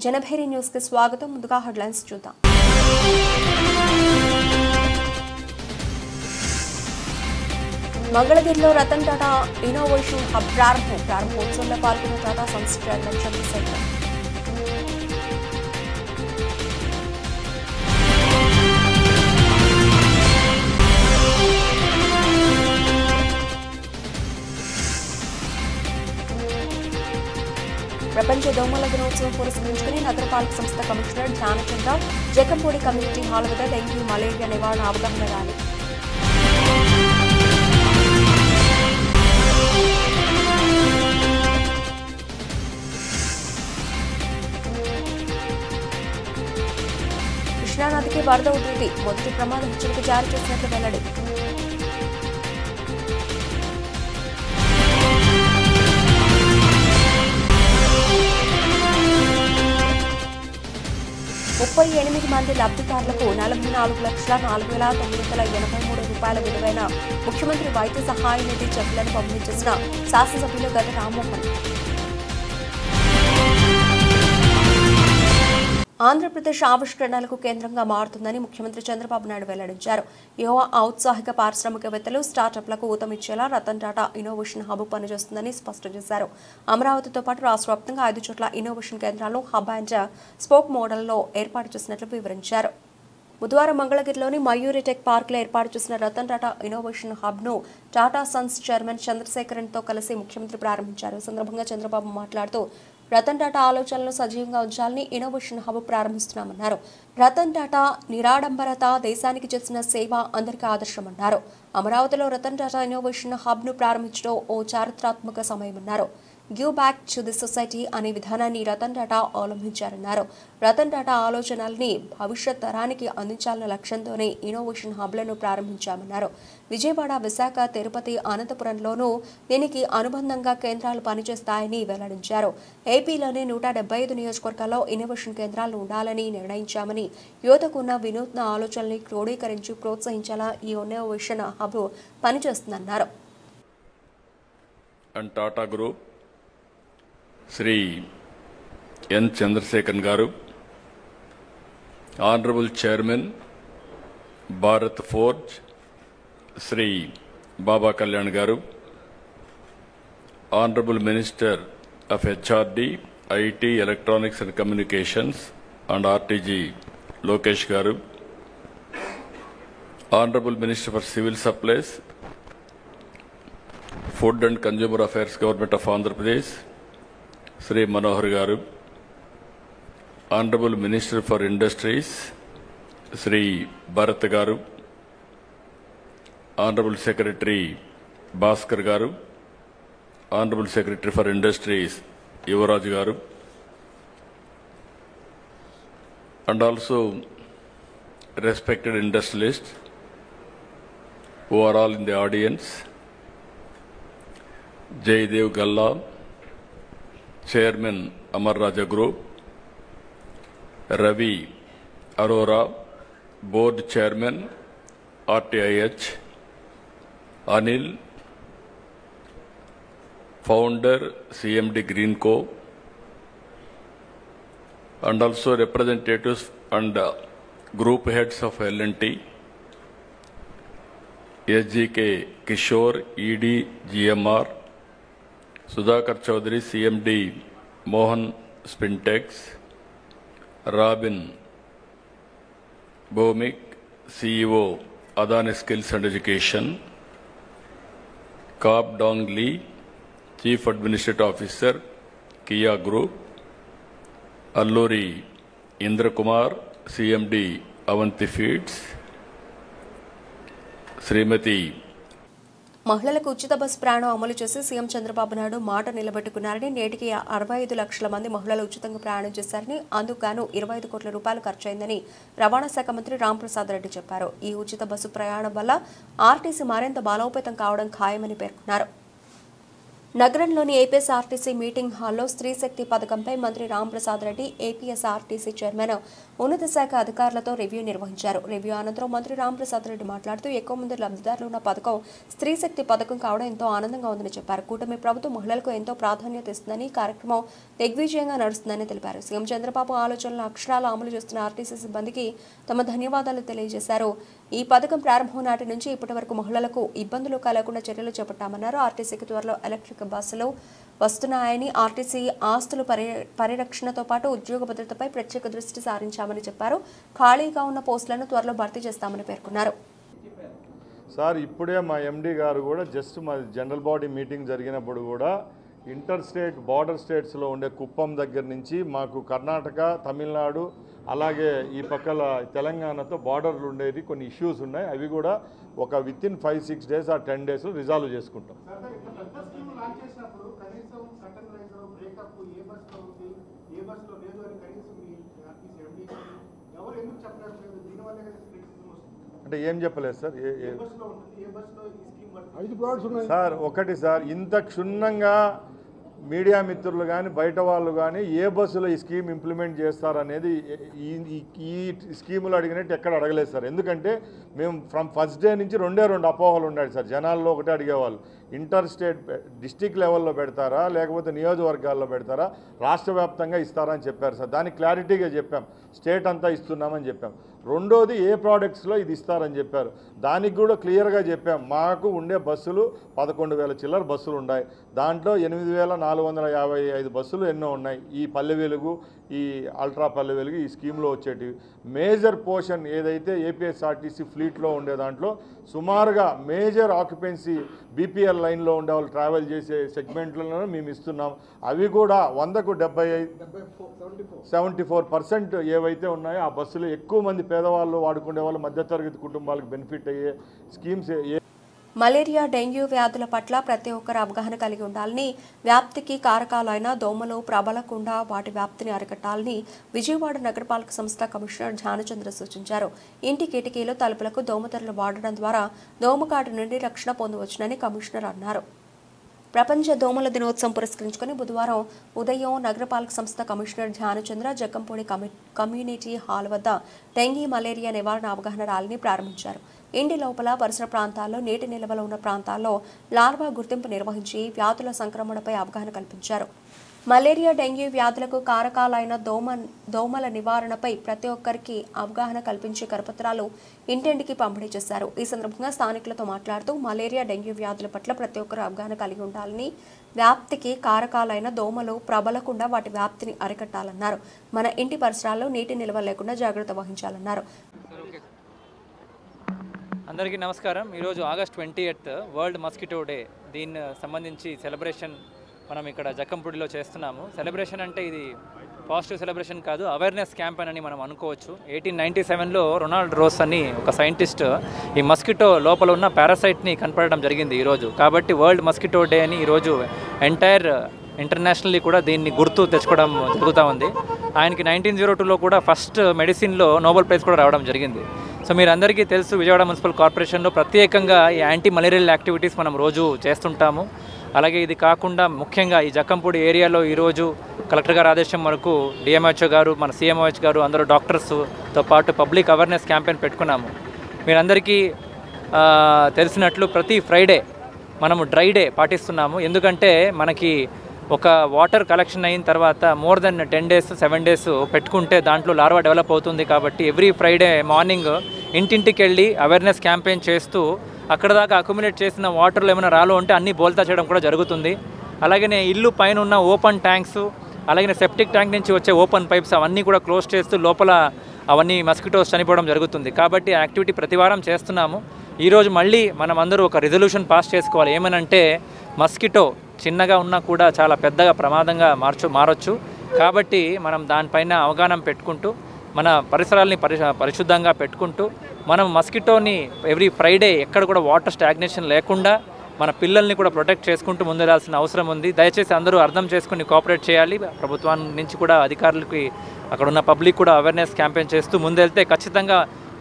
Janabheri news కి స్వాగతం. ముందుగా హెడ్లైన్స్ చూద్దాం. మంగళగిరిలో రతన్ టాటా ఇన్నోవేషన్ హబ్ ప్రారంభోత్సవంలో పాల్గొన్న టాటా సన్స్ చైర్మన్ చంద్రశేఖర్. ప్రపంచ దోమల దినోత్సవం పురస్కరించుకుని నగరపాలక సంస్థ commissioner Dhyanachandra Jakkampudi community hall వద్ద డెంగీ మలేరియా నివారణ అవగాహన ర్యాలీ. కృష్ణానదికి వరద ఉధృతి, మొదటి ప్రమాద హెచ్చరిక జారీ చేసినట్లు వెల్లడి. ముప్పై 8 మంది లబ్ధిదారులకు 44,04,983 రూపాయల విలువైన ముఖ్యమంత్రి వైద్య సహాయ నిధి చెక్కులను పంపిణీ చేసిన శాసనసభ్యులు గత రామ్మోహన్. ఆంధ్రప్రదేశ్ ఆవిష్కరణలకు కేంద్రంగా మారుతుందని ముఖ్యమంత్రి చంద్రబాబు నాయుడు వెల్లడించారు. యువ ఔత్సాహిక పారిశ్రామికవేత్తలు స్టార్టప్లకు ఊతమిచ్చేలా రతన్ టాటా ఇన్నోవేషన్ హబ్ పనిచేస్తుందని స్పష్టం చేశారు. అమరావతితో పాటు రాష్ట్ర వ్యాప్తంగా 5 చోట్ల ఇన్నోవేషన్ కేంద్రాలను హబ్ అండ్ స్పోక్ మోడల్లో ఏర్పాటు చేసినట్లు వివరించారు. బుధవారం మంగళగిరిలోని మయూరి టెక్ పార్క్ లో ఏర్పాటు చేసిన రతన్ టాటా ఇన్నోవేషన్ హబ్ ను టాటా సన్స్ చైర్మన్ చంద్రశేఖరన్ తో కలిసి ముఖ్యమంత్రి ప్రారంభించారు. ఈ సందర్భంగా చంద్రబాబు మాట్లాడుతూ రతన్ టాటా ఆలోచనలను సజీవంగా ఉంచాలని ఇన్నోవేషన్ హబ్ ప్రారంభిస్తున్నామన్నారు. రతన్ టాటా నిరాడంబరత దేశానికి చేసిన సేవ అందరికీ ఆదర్శమన్నారు. అమరావతిలో రతన్ టాటా ఇన్నోవేషన్ హబ్ ను ప్రారంభించడం ఓ చారిత్రాత్మక సమయమన్నారు. Give back to the society అనే విధానాన్ని రతన్ టాటా అవలంబించారన్నారు. రతన్ టాటా ఆలోచనల్ని భవిష్యత్ తరానికి అందించాలన్న లక్ష్యంతోనే ఇన్నోవేషన్ హబ్లను ప్రారంభించామన్నారు. విజయవాడ, విశాఖ, తిరుపతి, అనంతపురంలోనూ దీనికి అనుబంధంగా కేంద్రాలు పనిచేస్తాయని వెల్లడించారు. ఏపీలోని 175 నియోజకవర్గాల్లో ఇన్నోవేషన్ కేంద్రాలు ఉండాలని నిర్ణయించామని, యువతకు ఉన్న వినూత్న ఆలోచనల్ని క్రోడీకరించి ప్రోత్సహించేలా ఈ ఇన్నోవేషన్ హబ్ పనిచేస్తుందన్నారు. Tata group Shri N Chandrashekhar గారు, honourable chairman Bharat Forge Shri Baba Kalyan గారు, honourable minister of HRD, IT, electronics and communications and RTG Lokesh గారు, honourable minister for civil supplies, food and consumer affairs government of Andhra Pradesh Shri Manohar గారు, honourable minister for industries Shri Bharat గారు, honourable secretary Bhaskar గారు, honourable secretary for industries Yuvraj గారు, and also respected industrialists who are all in the audience. Jaydev Galla, Chairman Amar Raja Group, Ravi Arora, Board Chairman RTIH, Anil, Founder CMD Greenco, and also representatives and group heads of L&T, SGK Kishore, ED GMR, Sudhakar Chaudhary, CMD Mohan Spintex, Robin Bhomik, CEO Adani Skills and Education, Kap Dong Lee, Chief Administrative Officer, Kia Group, Alluri Indra Kumar, CMD Avanti Feeds, Srimati. మహిళలకు ఉచిత bus ప్రయాణం అమలు చేసి CM Chandrababu Naidu మాట నిలబెట్టుకున్నారని, నేటికి 65 లక్షల మంది మహిళలు ఉచితంగా ప్రయాణం చేశారని, అందుకు గాను 25 కోట్ల రూపాయలు ఖర్చయిందని రవాణా శాఖ మంత్రి రాంప్రసాద్ రెడ్డి చెప్పారు. ఈ ఉచిత బస్సు ప్రయాణం వల్ల ఆర్టీసీ మరింత బలోపేతం కావడం ఖాయమని పేర్కొన్నారు. నగరంలోని ఏపీఎస్ఆర్టీసీ మీటింగ్ హాల్లో స్త్రీ శక్తి పథకంపై మంత్రి రాంప్రసాద్ రెడ్డి ఏపీఎస్ఆర్టీసీ చైర్మన్ ఉన్నత శాఖ అధికారులతో రివ్యూ నిర్వహించారు. రివ్యూ అనంతరం మంత్రి రాంప్రసాద్ రెడ్డి మాట్లాడుతూ ఎక్కువ మంది లబ్ధిదారులు ఉన్న పథకం స్త్రీ శక్తి పథకం కావడం ఎంతో ఆనందంగా ఉందని చెప్పారు. కూటమి ప్రభుత్వం మహిళలకు ఎంతో ప్రాధాన్యత ఇస్తుందని, కార్యక్రమం దిగ్విజయంగా నడుస్తుందని తెలిపారు. సీఎం చంద్రబాబు ఆలోచనలు అక్షరాలు అమలు చేస్తున్న ఆర్టీసీ సిబ్బందికి తమ ధన్యవాదాలు తెలియజేశారు. ఈ పథకం ప్రారంభం నాటి నుంచి ఇప్పటి వరకు మహిళలకు ఇబ్బందులు కలగకుండా చర్యలు చేపట్టామన్నారు. ఆర్టీసీకి త్వరలో ఎలక్ట్రిక్ బస్సులు వస్తున్నాయని, ఆర్టీసీ ఆస్తుల పరిరక్షణతో పాటు ఉద్యోగ భద్రతపై ప్రత్యేక దృష్టి సారించామని చెప్పారు. ఖాళీగా ఉన్న పోస్టులను త్వరలో భర్తీ చేస్తామని పేర్కొన్నారు. సార్, ఇప్పుడే మా ఎండీ గారు కూడా జస్ట్ మా జనరల్ బాడీ మీటింగ్ జరిగినప్పుడు కూడా ఇంటర్ స్టేట్ బార్డర్ స్టేట్స్లో ఉండే కుప్పం దగ్గర నుంచి మాకు కర్ణాటక, తమిళనాడు, అలాగే ఈ పక్కల తెలంగాణతో బార్డర్లు ఉండేది కొన్ని ఇష్యూస్ ఉన్నాయి. అవి కూడా ఒక విత్ ఇన్ 5-6 డేస్ ఆ 10 డేస్ రిజాల్వ్ చేసుకుంటాం. అంటే ఏం చెప్పలేదు సార్. సార్ ఒకటి సార్, ఇంత క్షుణ్ణంగా మీడియా మిత్రులు కానీ బయట వాళ్ళు కానీ ఏ బస్సులో ఈ స్కీమ్ ఇంప్లిమెంట్ చేస్తారనేది ఈ స్కీములు అడిగినట్టు ఎక్కడ అడగలేదు సార్. ఎందుకంటే మేము ఫ్రమ్ ఫస్ట్ డే నుంచి రెండే అపోహలు ఉన్నాయి సార్. జనాల్లో ఒకటే అడిగేవాళ్ళు, ఇంటర్ స్టేట్ డిస్టిక్ లెవెల్లో పెడతారా లేకపోతే నియోజకవర్గాల్లో పెడతారా, రాష్ట్ర వ్యాప్తంగా ఇస్తారా అని చెప్పారు సార్. దానికి క్లారిటీగా చెప్పాం, స్టేట్ అంతా ఇస్తున్నామని చెప్పాం. రెండోది ఏ ప్రోడక్ట్స్లో ఇది ఇస్తారని చెప్పారు. దానికి కూడా క్లియర్గా చెప్పాం. మాకు ఉండే బస్సులు 11,000 చిల్లర బస్సులు ఉన్నాయి. దాంట్లో 8,455 బస్సులు ఎన్నో ఉన్నాయి. ఈ పల్లె వెలుగు, ఈ అల్ట్రా పల్లె వెలుగు ఈ స్కీమ్లో వచ్చేటివి. మేజర్ పోర్షన్ ఏదైతే ఏపీఎస్ఆర్టీసీ ఫ్లీట్లో ఉండే దాంట్లో సుమారుగా మేజర్ ఆక్యుపెన్సీ బీపీఎల్ లైన్లో ఉండే వాళ్ళు ట్రావెల్ చేసే సెగ్మెంట్లను మేము ఇస్తున్నాం. అవి కూడా 100కు 74% ఏవైతే ఉన్నాయో ఆ బస్సులు ఎక్కువ మంది పేదవాళ్ళు వాడుకునే వాళ్ళు, మధ్యతరగతి కుటుంబాలకు బెనిఫిట్ అయ్యే స్కీమ్స్. మలేరియా, డెంగ్యూ వ్యాధుల పట్ల ప్రతి ఒక్కరు అవగాహన కలిగి ఉండాలని, వ్యాప్తికి కారకాలైన దోమలు ప్రబలకుండా వాటి వ్యాప్తిని అరికట్టాలని విజయవాడ నగరపాలక సంస్థ కమిషనర్ ధ్యానచంద్ర సూచించారు. ఇంటి కిటికీలు, తలుపులకు దోమతెరలు వాడడం ద్వారా దోమకాటు నుండి రక్షణ పొందవచ్చునని కమిషనర్ అన్నారు. ప్రపంచ దోమల దినోత్సవం పురస్కరించుకుని బుధవారం ఉదయం నగరపాలక సంస్థ commissioner Dhyanachandra Jakkampudi community hall వద్ద డెంగీ, మలేరియా నివారణ అవగాహన ర్యాలీని ప్రారంభించారు. ఇంటి లోపల, పరిసర ప్రాంతాల్లో, నీటి నిల్వలు ఉన్న ప్రాంతాల్లో లార్వా గుర్తింపు నిర్వహించి వ్యాధుల సంక్రమణపై అవగాహన కల్పించారు. మలేరియా, డెంగ్యూ వ్యాధులకు కారకాలైన దోమల నివారణపై ప్రతి ఒక్కరికి అవగాహన కల్పించే కరపత్రాలు ఇంటింటికి పంపిణీ చేశారు. ఈ సందర్భంగా స్థానికులతో మాట్లాడుతూ మలేరియా, డెంగ్యూ వ్యాధుల పట్ల ప్రతి ఒక్కరు అవగాహన కలిగి ఉండాలని, వ్యాప్తికి కారకాలైన దోమలు ప్రబలకుండా వాటి వ్యాప్తిని అరికట్టాలన్నారు. మన ఇంటి పరిసరాల్లో నీటి నిల్వ లేకుండా జాగ్రత్త వహించాలన్నారు. అందరికీ నమస్కారం. ఈరోజు ఆగస్ట్ 28 వరల్డ్ మస్కిటో డే. దీన్ని సంబంధించి సెలబ్రేషన్ మనం ఇక్కడ జక్కంపూడిలో చేస్తున్నాము. సెలబ్రేషన్ అంటే ఇది పాజిటివ్ సెలబ్రేషన్ కాదు, అవేర్నెస్ క్యాంపెయిన్ అని మనం అనుకోవచ్చు. 1897లో రొనాల్డ్ రోస్ అని ఒక సైంటిస్ట్ ఈ మస్కిటో లోపల ఉన్న పారాసైట్ని కనపడడం జరిగింది ఈరోజు. కాబట్టి వరల్డ్ మస్కిటో డే అని ఈరోజు ఎంటైర్ ఇంటర్నేషనల్లీ కూడా దీన్ని గుర్తు తెచ్చుకోవడం జరుగుతూ ఉంది. ఆయనకి 1902లో కూడా ఫస్ట్ మెడిసిన్లో నోబెల్ ప్రైజ్ కూడా రావడం జరిగింది. సో మీరందరికీ తెలుసు, విజయవాడ మున్సిపల్ కార్పొరేషన్లో ప్రత్యేకంగా ఈ యాంటీ మలేరియల్ యాక్టివిటీస్ మనం రోజు చేస్తుంటాము. అలాగే ఇది కాకుండా ముఖ్యంగా ఈ జక్కంపూడి ఏరియాలో ఈరోజు కలెక్టర్ గారు ఆదేశం వరకు డిఎంహెచ్ఓ గారు, మన సిఎంఓహెచ్ గారు, అందరూ డాక్టర్స్తో పాటు పబ్లిక్ అవేర్నెస్ క్యాంపెయిన్ పెట్టుకున్నాము. మీరందరికీ తెలిసినట్లు ప్రతి ఫ్రైడే మనము డ్రై డే పాటిస్తున్నాము. ఎందుకంటే మనకి ఒక వాటర్ కలెక్షన్ అయిన తర్వాత మోర్ దెన్ 10 days 7 days పెట్టుకుంటే దాంట్లో లార్వా డెవలప్ అవుతుంది. కాబట్టి ఎవ్రీ ఫ్రైడే మార్నింగ్ ఇంటింటికి వెళ్ళి అవేర్నెస్ క్యాంపెయిన్ చేస్తూ అక్కడ దాకా అక్యుములేట్ చేసిన వాటర్లో ఏమైనా రాలో ఉంటే అన్నీ బోల్తా చేయడం కూడా జరుగుతుంది. అలాగే ఇల్లు పైన ఉన్న ఓపెన్ ట్యాంక్స్, అలాగే సెప్టిక్ ట్యాంక్ నుంచి వచ్చే ఓపెన్ పైప్స్ అవన్నీ కూడా క్లోజ్ చేస్తూ లోపల అవన్నీ మస్కిటోస్ చనిపోవడం జరుగుతుంది. కాబట్టి ఆ యాక్టివిటీ ప్రతివారం చేస్తున్నాము. ఈరోజు మళ్ళీ మనం అందరూ ఒక రిజల్యూషన్ పాస్ చేసుకోవాలి. ఏమనంటే మస్కిటో చిన్నగా ఉన్నా కూడా చాలా పెద్దగా ప్రమాదంగా మారొచ్చు. కాబట్టి మనం దానిపైన అవగాహన పెట్టుకుంటూ మన పరిసరాలని పరిశుద్ధంగా పెట్టుకుంటూ మనం మస్కిటోని ఎవ్రీ ఫ్రైడే ఎక్కడ కూడా వాటర్ స్టాగ్నేషన్ లేకుండా మన పిల్లల్ని కూడా ప్రొటెక్ట్ చేసుకుంటూ ముందెళ్ళాల్సిన అవసరం ఉంది. దయచేసి అందరూ అర్థం చేసుకుని కోఆపరేట్ చేయాలి. ప్రభుత్వం నుంచి కూడా అధికారులకి, అక్కడ ఉన్న పబ్లిక్ కూడా అవేర్నెస్ క్యాంపెయిన్ చేస్తూ ముందెళ్తే ఖచ్చితంగా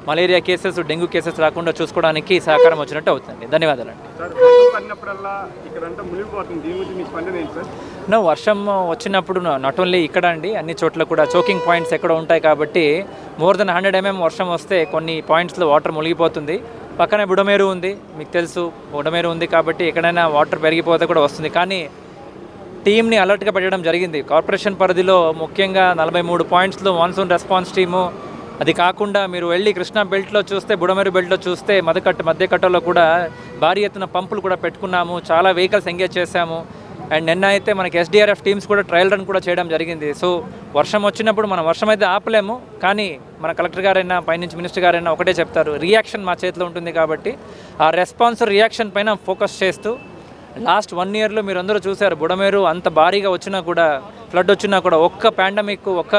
మలేరియా కేసెస్, డెంగ్యూ కేసెస్ రాకుండా చూసుకోవడానికి సహకారం వచ్చినట్టు అవుతుంది. ధన్యవాదాలండి. వర్షం వచ్చినప్పుడు నాట్ ఓన్లీ ఇక్కడ అండి, అన్ని చోట్ల కూడా చోకింగ్ పాయింట్స్ ఎక్కడ ఉంటాయి కాబట్టి మోర్ దెన్ 100 mm వర్షం వస్తే కొన్ని పాయింట్స్లో వాటర్ మునిగిపోతుంది. పక్కనే బుడమేరు ఉంది, మీకు తెలుసు బుడమేరు ఉంది కాబట్టి ఎక్కడైనా వాటర్ పెరిగిపోతే కూడా వస్తుంది. కానీ టీమ్ని అలర్ట్గా పెట్టడం జరిగింది. కార్పొరేషన్ పరిధిలో ముఖ్యంగా 43 పాయింట్స్లో మాన్సూన్ రెస్పాన్స్ టీము, అది కాకుండా మీరు వెళ్ళి కృష్ణా బెల్ట్లో చూస్తే, బుడమేరు బెల్ట్లో చూస్తే మధ్యకట్టలో కూడా భారీ ఎత్తున పంపులు కూడా పెట్టుకున్నాము, చాలా వెహికల్స్ ఎంగేజ్ చేశాము. అండ్ నిన్న అయితే మనకి SDRF టీమ్స్ కూడా ట్రయల్ రన్ కూడా చేయడం జరిగింది. సో వర్షం వచ్చినప్పుడు మనం వర్షం అయితే ఆపలేము, కానీ మన కలెక్టర్ గారైనా పైనుంచి మినిస్టర్ గారైనా ఒకటే చెప్తారు, రియాక్షన్ మా చేతిలో ఉంటుంది కాబట్టి ఆ రెస్పాన్స్ రియాక్షన్ పైన ఫోకస్ చేస్తూ లాస్ట్ 1 yearలో మీరు అందరూ చూశారు, బుడమేరు అంత భారీగా వచ్చినా కూడా, ఫ్లడ్ వచ్చినా కూడా ఒక్క పాండమిక్, ఒక్క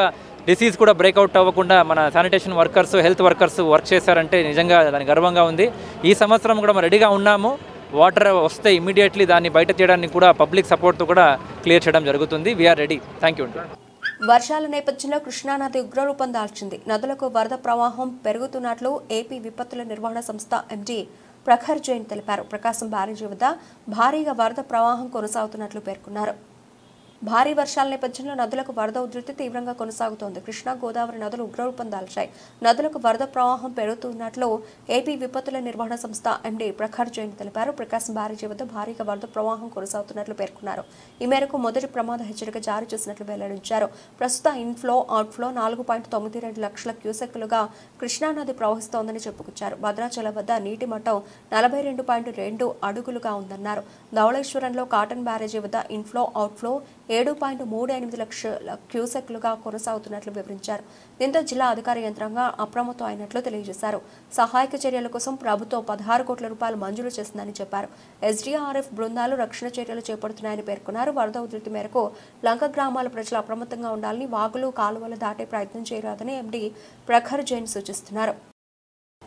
డిసీజ్ కూడా బ్రేక్అవుట్ అవ్వకుండా మన sanitation workers, health workers work చేశారంటే నిజంగా దాని గర్వంగా ఉంది. ఈ సంవత్సరం కూడా మనం రెడీగా ఉన్నాము. వాటర్ వస్తే ఇమీడియట్లీ దాన్ని బయట తీయడానికి కూడా పబ్లిక్ సపోర్ట్తో కూడా క్లియర్ చేయడం జరుగుతుంది. We are ready. Thank you. వర్షాల నేపథ్యంలో కృష్ణానది ఉగ్రరూపం దాల్చింది. నదులకు వరద ప్రవాహం పెరుగుతున్నట్లు ఏపీ విపత్తుల నిర్వహణ సంస్థ MD ప్రఖర్ జైన్ తెలిపారు. ప్రకాశం బ్యారేజీ వద్ద భారీగా వరద ప్రవాహం కొనసాగుతున్నట్లు పేర్కొన్నారు. భారీ వర్షాల నేపథ్యంలో నదులకు వరద ఉధృతి తీవ్రంగా కొనసాగుతోంది. కృష్ణా, గోదావరి నదులు ఉగ్రరూపం దాల్చాయి. నదులకు వరద ప్రవాహం పెరుగుతున్నట్లు ఏపీ విపత్తుల నిర్వహణ సంస్థ MD ప్రఖర్ జైన్ తెలిపారు. ప్రకాశం బ్యారేజీ వద్ద భారీగా వరద ప్రవాహం కొనసాగుతున్నట్లు పేర్కొన్నారు. ఈ మేరకు మొదటి ప్రమాద హెచ్చరిక జారీ చేసినట్లు వెల్లడించారు. ప్రస్తుత ఇన్ఫ్లో, అవుట్ఫ్లో 4.92 లక్షల క్యూసెక్కులుగా కృష్ణానది ప్రవహిస్తోందని చెప్పుకొచ్చారు. భద్రాచలం వద్ద నీటి మట్టం 42.2 అడుగులుగా ఉందన్నారు. ధవళేశ్వరంలో కాటన్ బ్యారేజీ వద్ద ఇన్ఫ్లో, అవుట్ఫ్లో 7.38 లక్షల క్యూసెక్లుగా కొనసాగుతున్నట్లు వివరించారు. దీంతో జిల్లా అధికార యంత్రాంగం అప్రమత్తం అయినట్లు తెలియజేశారు. సహాయక చర్యల కోసం ప్రభుత్వం 16 కోట్ల రూపాయలు మంజూరు చేసిందని చెప్పారు. SDRF బృందాలు రక్షణ చర్యలు చేపడుతున్నాయని పేర్కొన్నారు. వరద ఉధృతి మేరకు లంక గ్రామాల ప్రజలు అప్రమత్తంగా ఉండాలని, వాగులు, కాలువలు దాటే ప్రయత్నం చేయరాదని MD ప్రఖర్ జైన్ సూచిస్తున్నారు.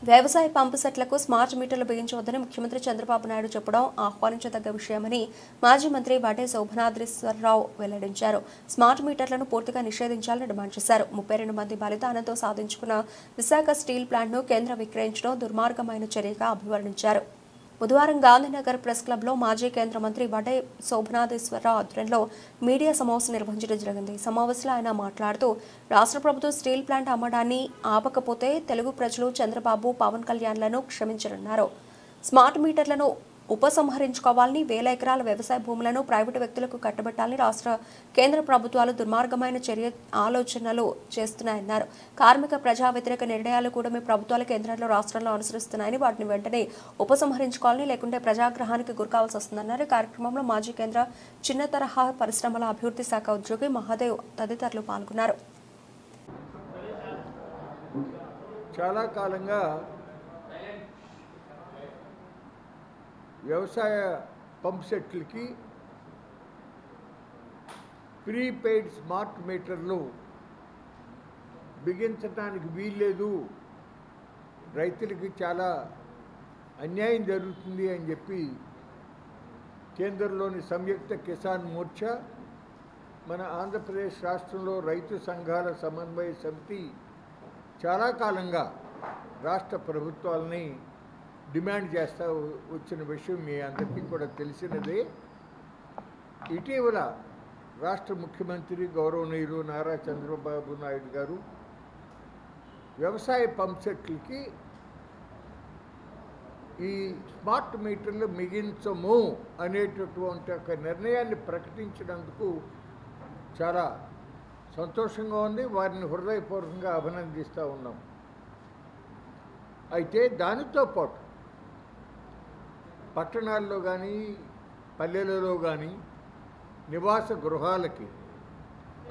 వ్యవసాయ పంపు సెట్లకు స్మార్ట్ మీటర్లు బిగించవద్దని ముఖ్యమంత్రి చంద్రబాబు నాయుడు చెప్పడం ఆహ్వానించదగ్గ విషయమని మాజీ మంత్రి వడ్డే శోభనాద్రీశ్వరరావు వెల్లడించారు. స్మార్ట్ మీటర్లను పూర్తిగా నిషేధించాలని డిమాండ్ చేశారు. 32 మంది బలిదానంతో సాధించుకున్న విశాఖ స్టీల్ ప్లాంట్ను కేంద్రం విక్రయించడం దుర్మార్గమైన చర్యగా అభివర్ణించారు. బుధవారం గాంధీనగర్ ప్రెస్ క్లబ్లో మాజీ కేంద్ర మంత్రి వడ్డే శోభనాధీశ్వరరావు ఆధ్వర్యంలో మీడియా సమావేశం నిర్వహించడం జరిగింది. ఈ సమావేశంలో ఆయన మాట్లాడుతూ, రాష్ట్ర ప్రభుత్వం స్టీల్ ప్లాంట్ అమ్మడాన్ని ఆపకపోతే తెలుగు ప్రజలు చంద్రబాబు, పవన్ కళ్యాణ్లను క్షమించరన్నారు. స్మార్ట్ మీటర్లను ఉపసంహరించుకోవాలని, 1000 ఎకరాల వ్యవసాయ భూములను ప్రైవేటు వ్యక్తులకు కట్టబెట్టాలని రాష్ట్ర, కేంద్ర ప్రభుత్వాలు దుర్మార్గమైన ఆలోచనలు చేస్తున్నాయన్నారు. కార్మిక ప్రజా వ్యతిరేక నిర్ణయాలు కూడా మీ ప్రభుత్వాలు కేంద్రంలో, రాష్ట్రంలో అనుసరిస్తున్నాయని, వాటిని వెంటనే ఉపసంహరించుకోవాలని, లేకుంటే ప్రజాగ్రహానికి గురికావాల్సి వస్తుందన్నారు. కార్యక్రమంలో మాజీ కేంద్ర చిన్న తరహా పరిశ్రమల అభివృద్ధి శాఖ ఉద్యోగి మహాదేవ్ తదితరులు పాల్గొన్నారు. చాలా కాలంగా వ్యవసాయ పంప్ సెట్లకి ప్రీపెయిడ్ స్మార్ట్ మీటర్లు బిగించడానికి వీల్లేదు, రైతులకి చాలా అన్యాయం జరుగుతుంది అని చెప్పి కేంద్రంలోని సంయుక్త కిసాన్ మోర్చా, మన ఆంధ్రప్రదేశ్ రాష్ట్రంలో రైతు సంఘాల సమన్వయ సమితి చాలా కాలంగా రాష్ట్ర ప్రభుత్వాలని డిమాండ్ చేస్తూ వచ్చిన విషయం మీ అందరికీ కూడా తెలిసినదే. ఇటీవల రాష్ట్ర ముఖ్యమంత్రి గౌరవనీయులు నారా చంద్రబాబు నాయుడు గారు వ్యవసాయ పంప్ సెట్లకి ఈ స్మార్ట్ మీటర్లు మిగించము అనేటటువంటి ఒక నిర్ణయాన్ని ప్రకటించినందుకు చాలా సంతోషంగా ఉంది. వారిని హృదయపూర్వకంగా అభినందిస్తూ ఉన్నాం. అయితే దానితో పాటు పట్టణాల్లో కానీ, పల్లెలలో కానీ, నివాస గృహాలకి,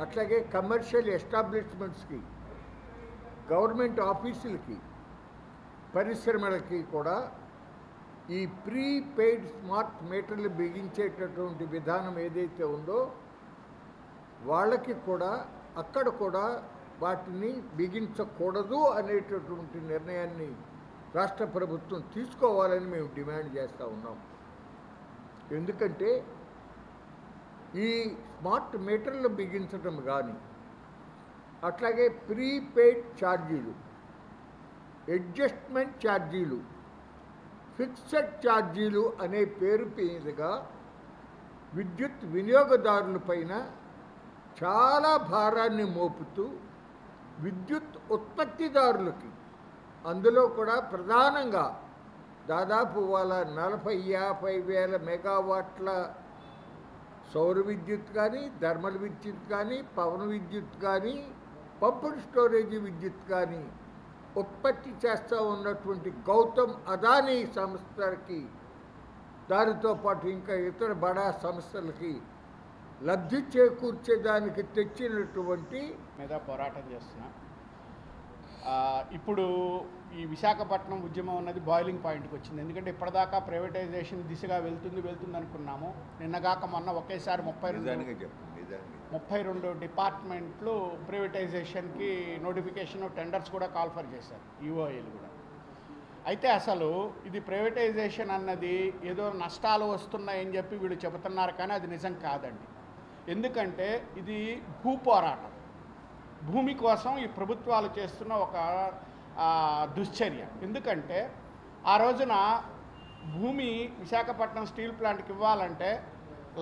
అట్లాగే కమర్షియల్ ఎస్టాబ్లిష్మెంట్స్కి, గవర్నమెంట్ ఆఫీసులకి, పరిశ్రమలకి కూడా ఈ ప్రీపెయిడ్ స్మార్ట్ మీటర్లు బిగించేటటువంటి విధానం ఏదైతే ఉందో వాళ్ళకి కూడా అక్కడ కూడా వాటిని బిగించకూడదు అనేటటువంటి నిర్ణయాన్ని రాష్ట్ర ప్రభుత్వం తీసుకోవాలని మేము డిమాండ్ చేస్తూ ఉన్నాం. ఎందుకంటే ఈ స్మార్ట్ మీటర్లు బిగించడం కానీ, అట్లాగే ప్రీపెయిడ్ ఛార్జీలు అడ్జస్ట్మెంట్ ఛార్జీలు, ఫిక్స్డ్ ఛార్జీలు అనే పేరు మీదుగా విద్యుత్ వినియోగదారులపైన చాలా భారాన్ని మోపుతూ విద్యుత్ ఉత్పత్తిదారులకి, అందులో కూడా ప్రధానంగా దాదాపు వాళ్ళ 40-50 వేల మెగావాట్ల సౌర విద్యుత్ కానీ, థర్మల్ విద్యుత్ కానీ, పవన విద్యుత్ కానీ, పంప్డ్ స్టోరేజ్ విద్యుత్ కానీ ఉత్పత్తి చేస్తూ ఉన్నటువంటి గౌతమ్ అదానీ సంస్థలకి, దానితో పాటు ఇంకా ఇతర బడా సంస్థలకి లబ్ధి చేకూర్చేదానికి తెచ్చినటువంటి మీద పోరాటం చేస్తున్నా. ఇప్పుడు ఈ విశాఖపట్నం ఉద్యమం అన్నది బాయిలింగ్ పాయింట్కి వచ్చింది. ఎందుకంటే ఇప్పటిదాకా ప్రైవేటైజేషన్ దిశగా వెళ్తుంది అనుకున్నాము. నిన్నగాక మొన్న ఒకేసారి 32 డిపార్ట్మెంట్లు ప్రైవేటైజేషన్కి నోటిఫికేషన్, టెండర్స్ కూడా కాల్ఫర్ చేశారు, ఈఓఏలు కూడా. అయితే అసలు ఇది ప్రైవేటైజేషన్ అన్నది ఏదో నష్టాలు వస్తున్నాయని చెప్పి వీళ్ళు చెబుతున్నారు, కానీ అది నిజం కాదండి. ఎందుకంటే ఇది భూ పోరాటం, భూమి కోసం ఈ ప్రభుత్వాలు చేస్తున్న ఒక దుశ్చర్య. ఎందుకంటే ఆ రోజున భూమి విశాఖపట్నం స్టీల్ ప్లాంట్కి ఇవ్వాలంటే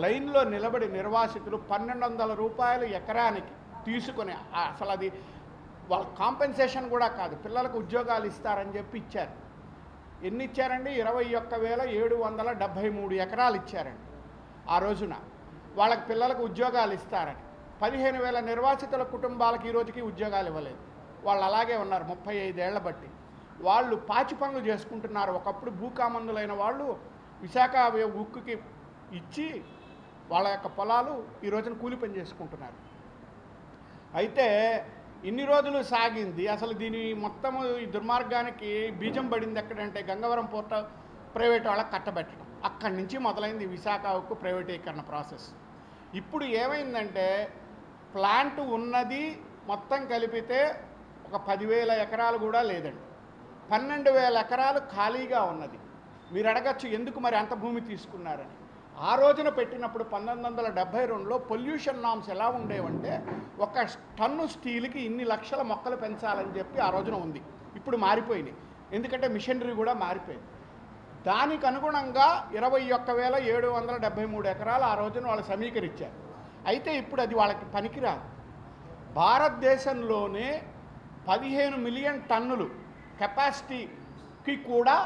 లైన్లో నిలబడి నిర్వాసితులు 1200 రూపాయలు ఎకరానికి తీసుకొని, అసలు అది వాళ్ళ కాంపెన్సేషన్ కూడా కాదు, పిల్లలకు ఉద్యోగాలు ఇస్తారని చెప్పి ఇచ్చారు. ఎన్ని ఇచ్చారండి? 21,773 ఎకరాలు ఇచ్చారండి ఆ రోజున. వాళ్ళకి పిల్లలకు ఉద్యోగాలు ఇస్తారని 15,000 నిర్వాసితుల కుటుంబాలకు ఈ రోజుకి ఉద్యోగాలు ఇవ్వలేదు. వాళ్ళు అలాగే ఉన్నారు 35 ఏళ్ల బట్టి. వాళ్ళు పాచి పనులు చేసుకుంటున్నారు. ఒకప్పుడు భూకామందులైన వాళ్ళు విశాఖ ఉక్కుకి ఇచ్చి వాళ్ళ యొక్క పొలాలు ఈ రోజున కూలి పని చేసుకుంటున్నారు. అయితే ఇన్ని రోజులు సాగింది. అసలు దీని మొత్తము ఈ దుర్మార్గానికి బీజం పడింది ఎక్కడంటే గంగవరం పోర్ట్ ప్రైవేట్ వాళ్ళకి కట్టబెట్టడం. అక్కడి నుంచి మొదలైంది విశాఖ ఉక్కు ప్రైవేటీకరణ ప్రాసెస్. ఇప్పుడు ఏమైందంటే ప్లాంట్ ఉన్నది మొత్తం కలిపితే ఒక 10,000 ఎకరాలు కూడా లేదండి. 12,000 ఎకరాలు ఖాళీగా ఉన్నది. మీరు అడగచ్చు ఎందుకు మరి అంత భూమి తీసుకున్నారని. ఆ రోజున పెట్టినప్పుడు 1972లో పొల్యూషన్ నామ్స్ ఎలా ఉండేవంటే ఒక టన్ను స్టీల్కి ఇన్ని లక్షల మొక్కలు పెంచాలని చెప్పి ఆ రోజున ఉంది. ఇప్పుడు మారిపోయినాయి, ఎందుకంటే మిషనరీ కూడా మారిపోయింది. దానికి అనుగుణంగా 21,773 ఎకరాలు ఆ రోజున వాళ్ళు సమీకరించారు. అయితే ఇప్పుడు అది వాళ్ళకి పనికిరాదు. భారతదేశంలోనే 15 మిలియన్ టన్నులు కెపాసిటీకి కూడా.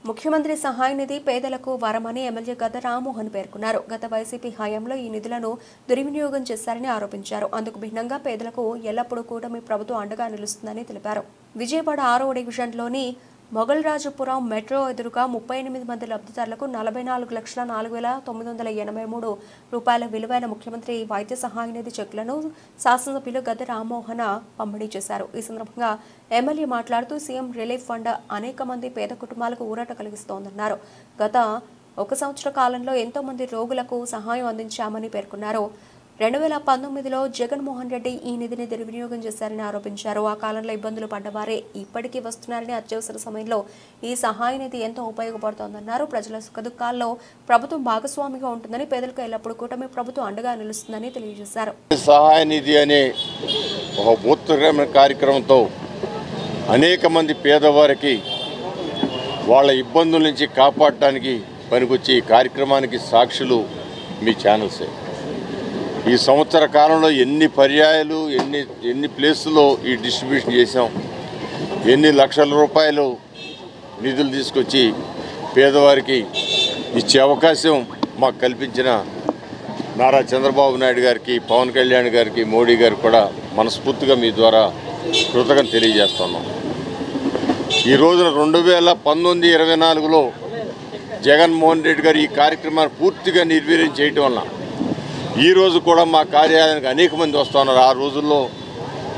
ముఖ్యమంత్రి సహాయ నిధి పేదలకు వరమని ఎమ్మెల్యే గద్ద రామ్మోహన్ పేర్కొన్నారు. గత వైసీపీ హయాంలో ఈ నిధులను దుర్వినియోగం చేశారని ఆరోపించారు. అందుకు భిన్నంగా పేదలకు ఎల్లప్పుడూ కూటమి ప్రభుత్వం అండగా నిలుస్తుందని తెలిపారు. విజయవాడ 6వ డివిజన్లోని మొగల్రాజపురం మెట్రో ఎదురుగా 38 మంది లబ్ధిదారులకు 44,04,983 రూపాయల విలువైన ముఖ్యమంత్రి వైద్య సహాయ నిధి చెక్కులను శాసనసభ్యులు గద్ద రామ్మోహన్ పంపిణీ చేశారు. ఈ సందర్భంగా ఎమ్మెల్యే మాట్లాడుతూ సీఎం రిలీఫ్ ఫండ్ అనేక మంది పేద కుటుంబాలకు ఊరట కలిగిస్తోందన్నారు. గత 1 సంవత్సర కాలంలో ఎంతో మంది రోగులకు సహాయం అందించామని పేర్కొన్నారు. 2019లో జగన్మోహన్ రెడ్డి ఈ నిధిని దుర్వినియోగం చేశారని ఆరోపించారు. ఆ కాలంలో ఇబ్బందులు పడ్డవారే ఇప్పటికీ వస్తున్నారని, అత్యవసర సమయంలో ఈ సహాయ నిధి ఎంతో ఉపయోగపడుతోందన్నారు. ప్రజల సుఖదుఖాల్లో ప్రభుత్వం భాగస్వామిగా ఉంటుందని, పేదలకు ఎల్లప్పుడూ కూటమి ప్రభుత్వం అండగా నిలుస్తుందని తెలియజేశారు. సహాయ నిధి అనే ఒక బృహత్తరమైన కార్యక్రమంతో అనేక మంది పేదవారికి వాళ్ళ ఇబ్బందుల నుంచి కాపాడటానికి పనికొచ్చే ఈ కార్యక్రమానికి సాక్షులు మీ ఛానల్సే. ఈ సంవత్సర కాలంలో ఎన్ని పర్యాయాలు ఎన్ని ప్లేసుల్లో ఈ డిస్ట్రిబ్యూషన్ చేసాం, ఎన్ని లక్షల రూపాయలు నిధులు తీసుకొచ్చి పేదవారికి ఇచ్చే అవకాశం మాకు కల్పించిన నారా చంద్రబాబు నాయుడు గారికి, పవన్ కళ్యాణ్ గారికి, మోడీ గారికి కూడా మనస్ఫూర్తిగా మీ ద్వారా కృతజ్ఞత తెలియజేస్తున్నాం. ఈ రోజున 2019-24లో జగన్మోహన్ రెడ్డి గారు ఈ కార్యక్రమాన్ని పూర్తిగా నిర్వీర్యం చేయటం వల్ల ఈరోజు కూడా మా కార్యాలయానికి అనేక మంది వస్తూ ఉన్నారు. ఆ రోజుల్లో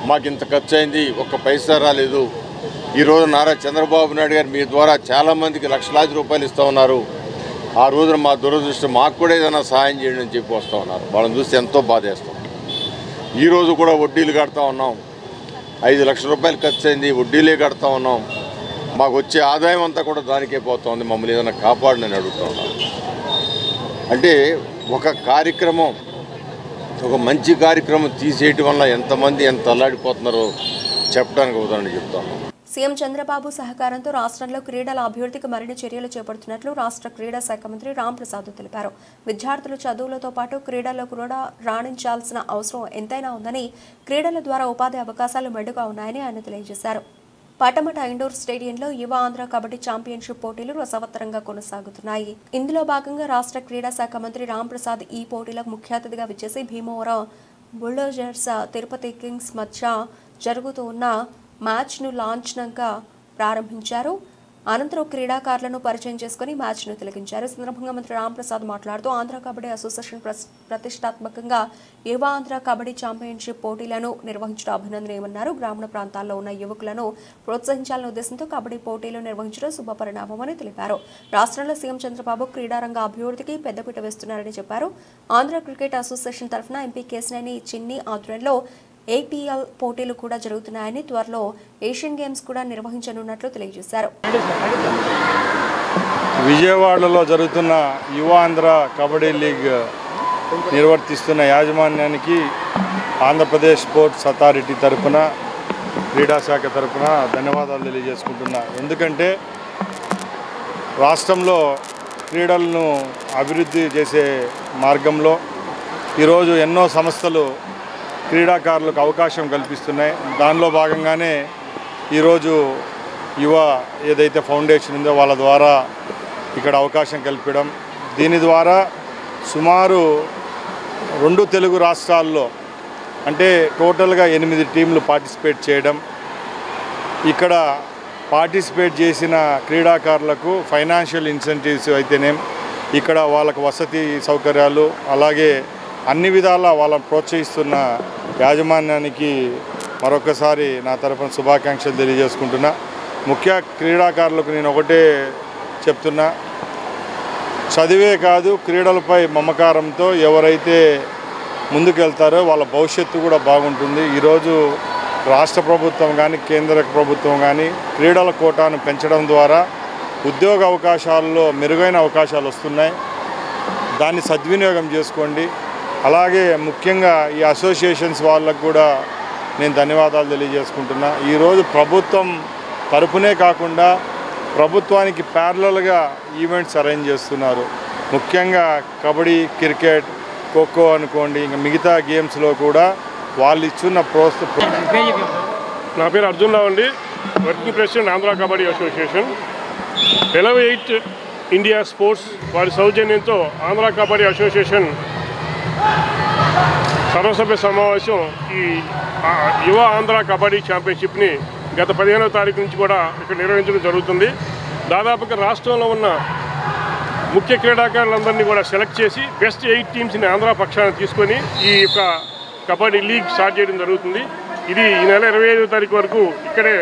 మాకు ఇంత ఖర్చు అయింది, ఒక్క పైసా రాలేదు. ఈరోజు నారా చంద్రబాబు నాయుడు గారు మీ ద్వారా చాలామందికి లక్షలాది రూపాయలు ఇస్తూ ఉన్నారు. ఆ రోజున మా దురదృష్టం, మాకు కూడా ఏదైనా సహాయం చేయండి అని చెప్పి వస్తూ ఉన్నారు. వాళ్ళని చూస్తే ఎంతో బాధేస్తాం. ఈరోజు కూడా వడ్డీలు కడతా ఉన్నాం. 5 లక్షల రూపాయలు ఖర్చు అయింది, వడ్డీలే కడతా ఉన్నాం. మాకు వచ్చే ఆదాయం అంతా కూడా దానికే పోతుంది. మమ్మల్ని ఏదైనా కాపాడని అడుగుతూ ఉన్నాం. అంటే ఒక కార్యక్రమం, ఒక మంచి కార్యక్రమం తీసేయటం వల్ల ఎంతమంది ఎంత అల్లాడిపోతున్నారో చెప్పడానికి ఉదాహరణ చెప్తాను. సీఎం చంద్రబాబు సహకారంతో రాష్ట్రంలో క్రీడల అభివృద్ధికి మరిన్ని చర్యలు చేపడుతున్నట్లు రాష్ట్ర క్రీడా శాఖ మంత్రి రాంప్రసాద్ తెలిపారు. విద్యార్థులు చదువులతో పాటు క్రీడల్లో కూడా రాణించాల్సిన అవసరం ఎంతైనా ఉందని, క్రీడల ద్వారా ఉపాధి అవకాశాలు మెండుగా ఉన్నాయని ఆయన తెలియజేశారు. పటమట ఇండోర్ స్టేడియంలో యువ ఆంధ్ర కబడ్డీ ఛాంపియన్షిప్ పోటీలు రసవత్తరంగా కొనసాగుతున్నాయి. ఇందులో భాగంగా రాష్ట్ర క్రీడా శాఖ మంత్రి రాంప్రసాద్ ఈ పోటీలకు ముఖ్య అతిథిగా విచ్చేసి భీమవరం బుల్డోజర్స్ తిరుపతి కింగ్స్ మధ్య జరుగుతూ ఉన్న మ్యాచ్ను లాంఛనంగా ప్రారంభించారు. అనంతరం క్రీడాకారులను పరిచయం చేసుకుని మ్యాచ్ను తిలకించారు. సందర్భంగా మంత్రి రాంప్రసాద్ మాట్లాడుతూ ఆంధ్ర కబడ్డీ అసోసియేషన్ ప్రతిష్టాత్మకంగా యువ ఆంధ్ర కబడ్డీ ఛాంపియన్షిప్ పోటీలను నిర్వహించడం అభినందనీయమన్నారు. గ్రామీణ ప్రాంతాల్లో ఉన్న యువకులను ప్రోత్సహించాలనే ఉద్దేశంతో కబడ్డీ పోటీలు నిర్వహించడం శుభపరిణామమని తెలిపారు. రాష్ట్రంలో సీఎం చంద్రబాబు క్రీడారంగ అభివృద్ధికి పెద్దపీట వేస్తున్నారని చెప్పారు. ఆంధ్ర క్రికెట్ అసోసియేషన్ తరఫున ఎంపీ కేశినేని చిన్ని ఆధ్వర్యంలో APL పోటీలు కూడా జరుగుతున్నాయని, త్వరలో ఏషియన్ గేమ్స్ కూడా నిర్వహించనున్నట్లు తెలియజేశారు. విజయవాడలో జరుగుతున్న యువ ఆంధ్ర కబడ్డీ లీగ్ నిర్వర్తిస్తున్న యాజమాన్యానికి ఆంధ్రప్రదేశ్ స్పోర్ట్స్ అథారిటీ తరఫున, క్రీడా శాఖ తరఫున ధన్యవాదాలు తెలియజేసుకుంటున్నా. ఎందుకంటే రాష్ట్రంలో క్రీడలను అభివృద్ధి చేసే మార్గంలో ఈరోజు ఎన్నో సంస్థలు క్రీడాకారులకు అవకాశం కల్పిస్తున్నాయి. దానిలో భాగంగానే ఈరోజు యువ ఏదైతే ఫౌండేషన్ ఉందో వాళ్ళ ద్వారా ఇక్కడ అవకాశం కల్పించడం, దీని ద్వారా సుమారు 2 తెలుగు రాష్ట్రాల్లో అంటే టోటల్గా 8 టీంలు పార్టిసిపేట్ చేయడం, ఇక్కడ పార్టిసిపేట్ చేసిన క్రీడాకారులకు ఫైనాన్షియల్ ఇన్సెంటివ్స్ అయితేనేం, ఇక్కడ వాళ్ళకు వసతి సౌకర్యాలు, అలాగే అన్ని విధాలా వాళ్ళని ప్రోత్సహిస్తున్న యాజమాన్యానికి మరొకసారి నా తరఫున శుభాకాంక్షలు తెలియజేసుకుంటున్నా. ముఖ్య క్రీడాకారులకు నేను ఒకటే చెప్తున్నా, చదివే కాదు క్రీడలపై మమకారంతో ఎవరైతే ముందుకెళ్తారో వాళ్ళ భవిష్యత్తు కూడా బాగుంటుంది. ఈరోజు రాష్ట్ర ప్రభుత్వం కానీ కేంద్ర ప్రభుత్వం కానీ క్రీడల కోటాను పెంచడం ద్వారా ఉద్యోగ అవకాశాల్లో మెరుగైన అవకాశాలు వస్తున్నాయి. దాన్ని సద్వినియోగం చేసుకోండి. అలాగే ముఖ్యంగా ఈ అసోసియేషన్స్ వాళ్ళకు కూడా నేను ధన్యవాదాలు తెలియజేసుకుంటున్నా. ఈరోజు ప్రభుత్వం తరపునే కాకుండా ప్రభుత్వానికి ప్యారలల్గా ఈవెంట్స్ అరేంజ్ చేస్తున్నారు. ముఖ్యంగా కబడ్డీ, క్రికెట్, ఖోఖో అనుకోండి, ఇంకా మిగతా గేమ్స్లో కూడా వాళ్ళు ఇచ్చున్న ప్రోత్సాహం. నా పేరు అర్జున్ రావు అండి, working president Andhra kabaddi association. Elevate India sports వారి సౌజన్యంతో ఆంధ్ర కబడ్డీ అసోసియేషన్ సర్వసభ్య సమావేశం ఈ యువ ఆంధ్ర కబడ్డీ ఛాంపియన్షిప్ని గత 15వ తారీఖు నుంచి కూడా ఇక్కడ నిర్వహించడం జరుగుతుంది. దాదాపుగా రాష్ట్రంలో ఉన్న ముఖ్య క్రీడాకారులందరినీ కూడా సెలెక్ట్ చేసి బెస్ట్ 8 టీమ్స్ని ఆంధ్ర పక్షాన్ని తీసుకొని ఈ యొక్క కబడ్డీ లీగ్ స్టార్ట్ చేయడం జరుగుతుంది. ఇది ఈ నెల 25వ తారీఖు వరకు ఇక్కడే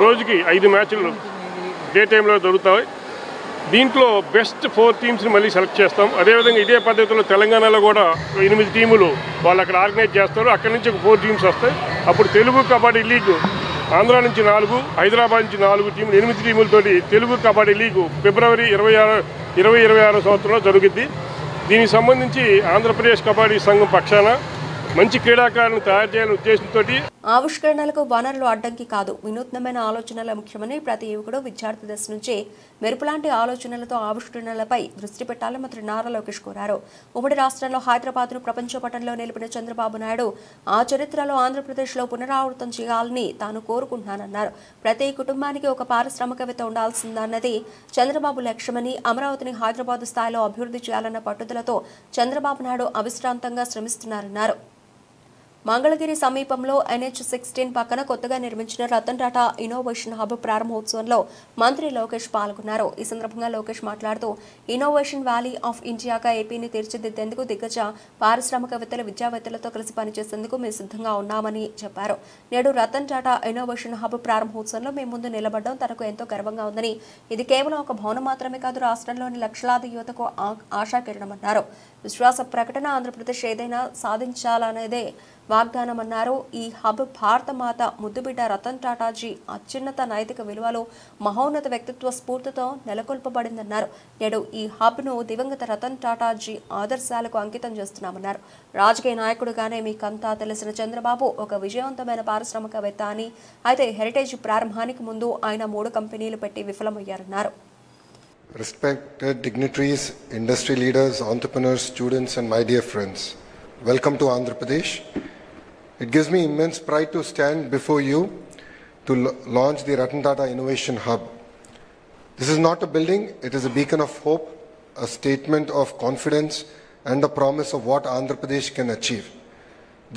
రోజుకి 5 మ్యాచ్లు డే టైంలో జరుగుతాయి. దీంట్లో బెస్ట్ 4 టీమ్స్ని మళ్ళీ సెలెక్ట్ చేస్తాం. అదేవిధంగా ఇదే పద్ధతిలో తెలంగాణలో కూడా 8 టీములు వాళ్ళు అక్కడ ఆర్గనైజ్ చేస్తారు. అక్కడి నుంచి 4 టీమ్స్ వస్తాయి. అప్పుడు తెలుగు కబడ్డీ లీగ్ ఆంధ్ర నుంచి 4, హైదరాబాద్ నుంచి 4 టీములు, 8 టీములతోటి తెలుగు కబడ్డీ లీగ్ ఫిబ్రవరి 2026 సంవత్సరంలో జరుగుద్ది. దీనికి సంబంధించి ఆంధ్రప్రదేశ్ కబడ్డీ సంఘం పక్షాన మంచి క్రీడాకారులను తయారు చేయాలనే ఉద్దేశంతో ఆవిష్కరణలకు వనరులు అడ్డంకి కాదు, వినూత్నమైన ఆలోచనల ముఖ్యమని ప్రతి యువకుడు విద్యార్థి దశ నుంచే మెరుపులాంటి ఆలోచనలతో ఆవిష్కరణలపై దృష్టి పెట్టాలని మంత్రి నారా లోకేష్ కోరారు. ఉమ్మడి రాష్ట్రంలో హైదరాబాద్ను ప్రపంచ పటంలో నిలిపిన చంద్రబాబు నాయుడు ఆ చరిత్రలో ఆంధ్రప్రదేశ్లో పునరావృతం చేయాలని తాను కోరుకుంటున్నానన్నారు. ప్రతి కుటుంబానికి ఒక పారిశ్రామికవేత్త ఉండాల్సిందన్నది చంద్రబాబు లక్ష్యమని, అమరావతిని హైదరాబాద్ స్థాయిలో అభివృద్ధి చేయాలన్న పట్టుదలతో చంద్రబాబు నాయుడు అవిశ్రాంతంగా శ్రమిస్తున్నారన్నారు. మంగళగిరి సమీపంలో NH-16 పక్కన కొత్తగా నిర్మించిన రతన్ టాటా ఇన్నోవేషన్ హబ్ ప్రారంభోత్సవంలో మంత్రి లోకేష్ పాల్గొన్నారు. ఈ సందర్భంగా లోకేష్ మాట్లాడుతూ ఇన్నోవేషన్ వ్యాలీ ఆఫ్ ఇండియాగా ఏపీని తీర్చిదిద్దేందుకు దిగ్గజ పారిశ్రామికవేత్తలు, విద్యావేత్తలతో కలిసి పనిచేసేందుకు మేము సిద్ధంగా ఉన్నామని చెప్పారు. నేడు రతన్ టాటా ఇన్నోవేషన్ హబ్ ప్రారంభోత్సవంలో మేము ముందు నిలబడడం తనకు ఎంతో గర్వంగా ఉందని, ఇది కేవలం ఒక భవనం మాత్రమే కాదు, రాష్ట్రంలోని లక్షలాది యువతకు ఆశాకిరణమన్నారు. విశ్వాస ప్రకటన, ఆంధ్రప్రదేశ్ ఏదైనా సాధించాలనేదే వాగ్దానమన్నారు. ఈ హబ్ భారతమాత ముద్దుబిడ్డ రతన్ టాటాజీ అత్యున్నత నైతిక విలువలు, మహోన్నత వ్యక్తిత్వ స్ఫూర్తితో నెలకొల్పబడిందన్నారు. నేడు ఈ హబ్ను దివంగత రతన్ టాటాజీ ఆదర్శాలకు అంకితం చేస్తున్నామన్నారు. రాజకీయ నాయకుడిగానే మీకంతా తెలిసిన చంద్రబాబు ఒక విజయవంతమైన పారిశ్రామికవేత్త అని, అయితే హెరిటేజ్ ప్రారంభానికి ముందు ఆయన 3 కంపెనీలు పెట్టి విఫలమయ్యారన్నారు. Respected dignitaries, industry leaders, entrepreneurs, students and my dear friends, welcome to Andhra Pradesh. It gives me immense pride to stand before you to launch the Ratan Tata Innovation Hub. This is not a building, it is a beacon of hope, a statement of confidence and a promise of what Andhra Pradesh can achieve.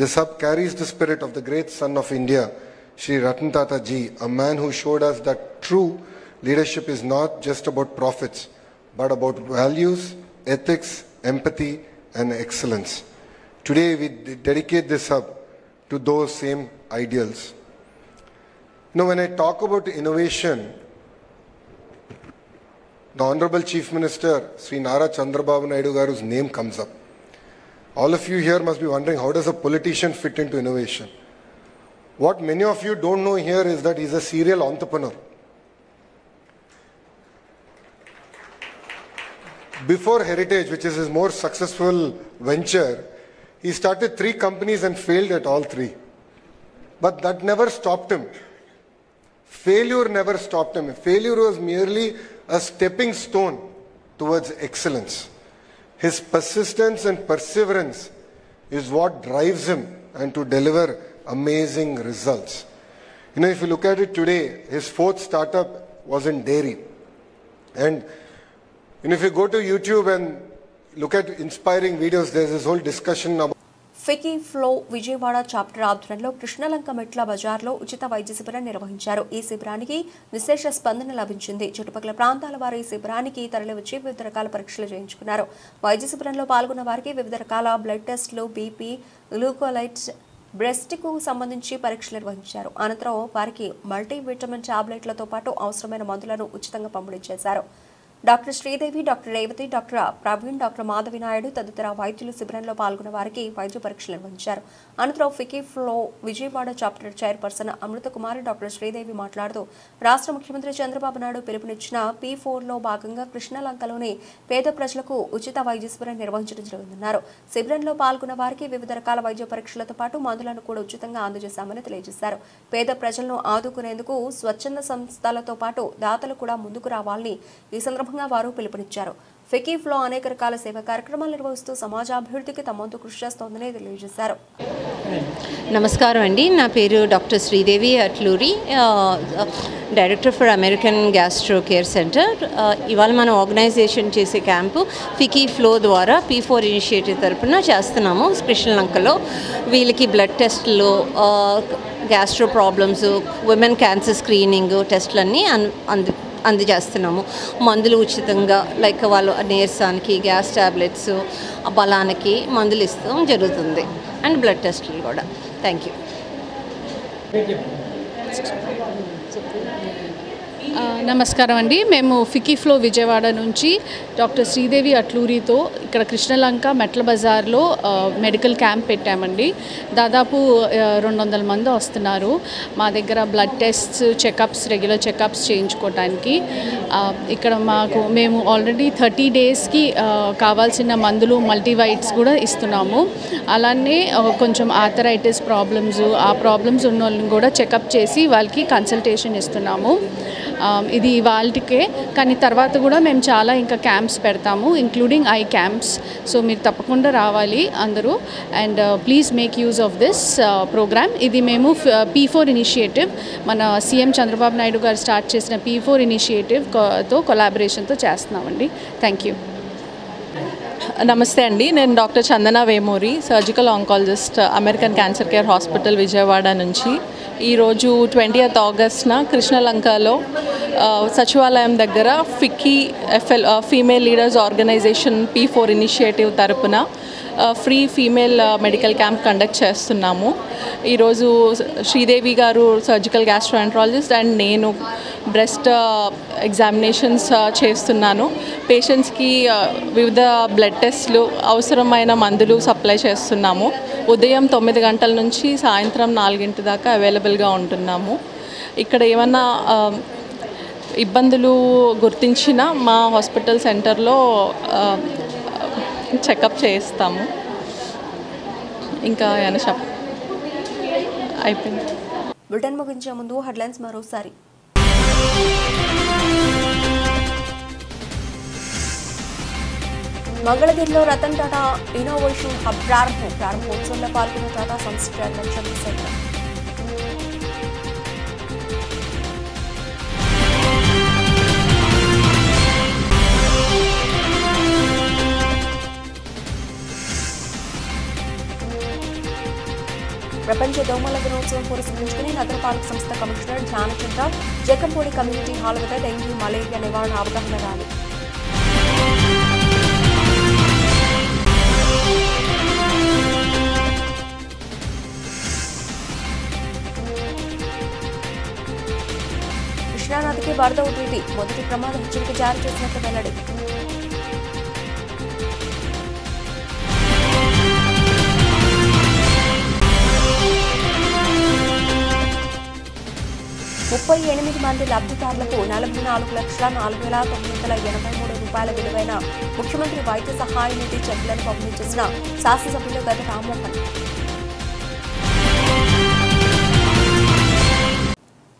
This hub carries the spirit of the great son of India, Shri Ratan Tata Ji, a man who showed us that true leadership is not just about profits, but about values, ethics, empathy, and excellence. Today, we dedicate this hub to those same ideals. When I talk about innovation, the Honorable Chief Minister, Sri Nara Chandrababu Naidu Garu's name comes up. All of you here must be wondering, how does a politician fit into innovation? What many of you don't know here is that he's a serial entrepreneur. Before Heritage, which is his more successful venture, he started 3 companies and failed at all 3. But that never stopped him. Failure never stopped him. Failure was merely a stepping stone towards excellence. His persistence and perseverance is what drives him and to deliver amazing results. If you look at it today, his 4th startup was in dairy. And if you go to YouTube and look at inspiring videos, there's this whole discussion about FICCI FLO Vijayawada chapter ఆధ్వర్యంలో కృష్ణలంక మెట్ల బజార్లో ఉచిత వైద్య శిబిరం నిర్వహించారు. ఈ శిబిరానికి విశేష స్పందన లభించింది. చుట్టుపక్కల ప్రాంతాల వారి శిబిరానికి తరలివచ్చి వివిధ రకాల పరీక్షలు చేయించుకున్నారు. వైద్య శిబిరంలో పాల్గొన్న వారికి వివిధ రకాల బ్లడ్ టెస్టులు, బీపీ, గ్లూకోలైట్స్, బ్రెస్ట్కు సంబంధించి పరీక్షలు నిర్వహించారు. అనంతరం వారికి మల్టీవిటమిన్ టాబ్లెట్లతో పాటు అవసరమైన మందులను ఉచితంగా పంపిణీ చేశారు. Doctor Sridevi, doctor Revathi, doctor Praveen, doctor Madhavi Naidu తదితర వైద్యులు శిబిరంలో పాల్గొన్న వారికి వైద్య పరీక్షలు నిర్వహించారు. అనంతరం FICCI FLO Vijayawada chapter chairperson Amruthakumari doctor Sridevi మాట్లాడుతూ, రాష్ట్ర ముఖ్యమంత్రి చంద్రబాబు నాయుడు పిలుపునిచ్చిన P4లో భాగంగా కృష్ణలంకలోని పేద ప్రజలకు ఉచిత వైద్య శిబిరం నిర్వహించడం జరిగిందన్నారు. శిబిరంలో పాల్గొన్న వారికి వివిధ రకాల వైద్య పరీక్షలతో పాటు మందులను కూడా ఉచితంగా అందజేశామని తెలియజేశారు. పేద ప్రజలను ఆదుకునేందుకు స్వచ్ఛంద సంస్థలతో పాటు దాతలు కూడా ముందుకు రావాలని ఈ సందర్భంగా వారు పిలుపునిచ్చారు. ఫికీ ఫ్లో అనేక రకాల సేవా కార్యక్రమాలు నిర్వహిస్తూ సమాజాభివృద్ధికి తమ వంతు కృషి చేస్తోందని తెలియజేశారు. నమస్కారం అండి, నా పేరు doctor Sridevi Atluri, director for American gastro care centre. ఇవాళ మనం ఆర్గనైజేషన్ చేసే క్యాంపు ఫికీ ఫ్లో ద్వారా P4 ఇనిషియేటివ్ తరపున చేస్తున్నాము. కృష్ణలంకలో వీళ్ళకి బ్లడ్ టెస్ట్లు, gastro problems, women cancer screening టెస్టులన్నీ అందజేస్తున్నాము. మందులు ఉచితంగా, లైక్ వాళ్ళు నీరసానికి గ్యాస్ టాబ్లెట్స్, బలానికి మందులు ఇస్తాం జరుగుతుంది, అండ్ బ్లడ్ టెస్టులు కూడా. Thank you. నమస్కారం అండి, మేము ఫికీ ఫ్లో విజయవాడ నుంచి డాక్టర్ శ్రీదేవి అట్లూరితో ఇక్కడ కృష్ణలంక మెట్ల బజార్లో మెడికల్ క్యాంప్ పెట్టామండి. దాదాపు 200 మంది వస్తున్నారు. మా దగ్గర blood tests, checkups, regular checkups చేయించుకోవడానికి. ఇక్కడ మేము ఆల్రెడీ 30 డేస్కి కావాల్సిన మందులు, మల్టీవైట్స్ కూడా ఇస్తున్నాము. అలానే కొంచెం ఆర్థరైటిస్ ప్రాబ్లమ్స్, ఆ ప్రాబ్లమ్స్ ఉన్న వాళ్ళని కూడా చెకప్ చేసి వాళ్ళకి కన్సల్టేషన్ ఇస్తున్నాము. ఇది వాళ్ళకే, కానీ తర్వాత కూడా మేము చాలా ఇంకా క్యాంప్స్ పెడతాము, ఇంక్లూడింగ్ ఐ క్యాంప్స్. సో మీరు తప్పకుండా రావాలి అందరూ, and please make use of this programme. ఇది మేము P4 ఇనిషియేటివ్, మన సీఎం చంద్రబాబు నాయుడు గారు స్టార్ట్ చేసిన P4 ఇనిషియేటివ్తో కొలాబరేషన్తో చేస్తున్నామండి. Thank you. నమస్తే అండి, నేను doctor Chandana Vemuri, surgical oncologist, American cancer care hospital Vijayawada నుంచి. ఈరోజు 20th ఆగస్ట్న కృష్ణలంకలో సచివాలయం దగ్గర FICCI female leaders organisation P4 initiative తరపున free female medical camp conduct చేస్తున్నాము. ఈరోజు శ్రీదేవి గారు సర్జికల్ గ్యాస్ట్రోఎంట్రాలజిస్ట్ అండ్ నేను బ్రెస్ట్ ఎగ్జామినేషన్స్ చేస్తున్నాను. పేషెంట్స్కి వివిధ బ్లడ్ టెస్ట్లు, అవసరమైన మందులు సప్లై చేస్తున్నాము. ఉదయం 9 గంటల నుంచి సాయంత్రం 4 దాకా అవైలబుల్గా ఉంటున్నాము. ఇక్కడ ఏమన్నా ఇబ్బందులు గుర్తించిన మా హాస్పిటల్ సెంటర్లో చెకప్ చేస్తాము. ఇంకా ఏమైనా అయిపోయింది. బులెటిన్ ముగించే ముందు హెడ్లైన్స్ మరోసారి. మంగళగిరిలో రతన్ టాటా ఇన్నోవేషన్ హబ్ ప్రారంభోత్సవంలో పాల్గొన్న టాటా సన్స్ చైర్మన్ చంద్రశేఖర్. ప్రపంచ దోమల దినోత్సవం పురస్కరించుకుని నగరపాలక సంస్థ commissioner Dhyanachandra Jakkampudi community hall వద్ద డెంగీ, మలేరియా నివారణ అవగాహన ర్యాలీ. కృష్ణానదికి వరద ఉధృతి, మొదటి ప్రమాద హెచ్చరిక జారీ చేసినట్లు వెల్లడి. ముప్పై 8 మంది లబ్ధిదారులకు 44,04,983 రూపాయల విలువైన ముఖ్యమంత్రి వైద్య సహాయ నిధి చెక్కులను పంపిణీ చేసిన శాసనసభ్యులు గద్దె రామ్మోహన్.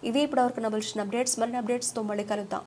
ఇవి ఇప్పటివరకు నబుల్చిన అప్డేట్స్. మరిన్ని అప్డేట్స్తో మళ్ళీ కలుద్దాం.